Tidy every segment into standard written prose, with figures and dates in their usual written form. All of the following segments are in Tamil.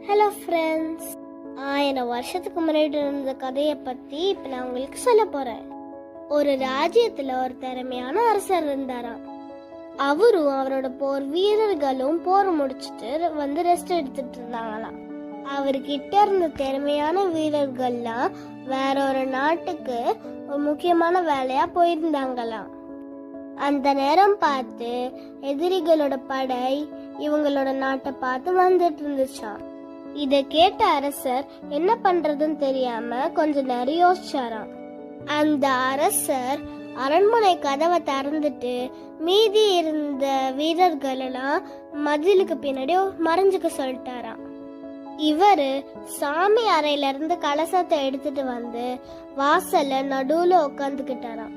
ஹலோ ஃப்ரெண்ட்ஸ், 1000 வருஷத்துக்கு முன்னாடி இருந்த கதையை பற்றி இப்போ நான் உங்களுக்கு சொல்ல போகிறேன். ஒரு ராஜ்யத்தில் ஒரு திறமையான அரசர் இருந்தாராம். அவரும் அவரோட போர் வீரர்களும் போர் முடிச்சுட்டு வந்து ரெஸ்ட் எடுத்துட்டு இருந்தாங்களாம். அவர்கிட்ட இருந்த திறமையான வீரர்கள்லாம் வேற ஒரு நாட்டுக்கு ஒரு முக்கியமான வேலையா போயிருந்தாங்களாம். அந்த நேரம் பார்த்து எதிரிகளோட படை இவங்களோட நாட்டை பார்த்து வந்துட்டு இருந்துச்சாம். இத கேட்ட அரசர் என்ன பண்றதுன்னு தெரியாம கொஞ்ச நேரம் யோசிச்சாராம். அந்த அரசர் அரண்மனை கதவை திறந்துட்டு மீதி இருந்த வீரர்கள் எல்லாம் மதிலுக்கு பின்னாடி மறைஞ்சுக்க சொல்லிட்டாராம். இவரு சாமி அறையில இருந்து கலசத்தை எடுத்துட்டு வந்து வாசல்ல நடுவுல உட்காந்துக்கிட்டாராம்.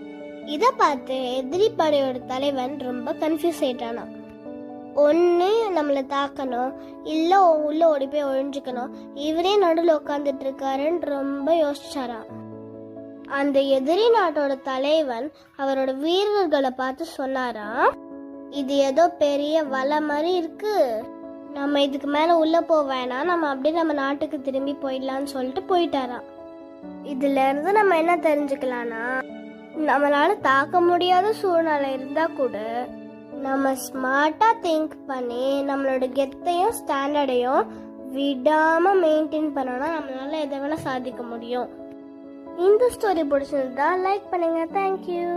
இத பார்த்து எதிரி படையோட தலைவன் ரொம்ப கன்ஃபியூஸ் ஆயிட்டானாம். ஒன்று நம்மளை தாக்கணும், இல்லை உள்ள ஓடி போய் ஒழிஞ்சுக்கணும். இவரே நடுவில் உட்காந்துட்டு இருக்காருன்னு ரொம்ப யோசிச்சாராம். அந்த எதிரி நாட்டோட தலைவன் அவரோட வீரர்களை பார்த்து சொன்னாராம், இது ஏதோ பெரிய வலை மாதிரி இருக்கு, நம்ம இதுக்கு மேல உள்ள போவேனா, நம்ம அப்படியே நம்ம நாட்டுக்கு திரும்பி போயிடலான்னு சொல்லிட்டு போயிட்டாராம். இதுல இருந்து நம்ம என்ன தெரிஞ்சுக்கலாம்னா, நம்மளால தாக்க முடியாத சூழ்நிலை இருந்தா கூட நம்ம ஸ்மார்ட்டா திங்க் பண்ணி நம்மளோட கெத்தையும் ஸ்டாண்டர்டையும் விடாம மெயின்டைன் பண்ணோம்னா நம்மளால எதை வேணா சாதிக்க முடியும். இந்த ஸ்டோரி பிடிச்சிருந்தா லைக் பண்ணுங்க. தேங்க்யூ.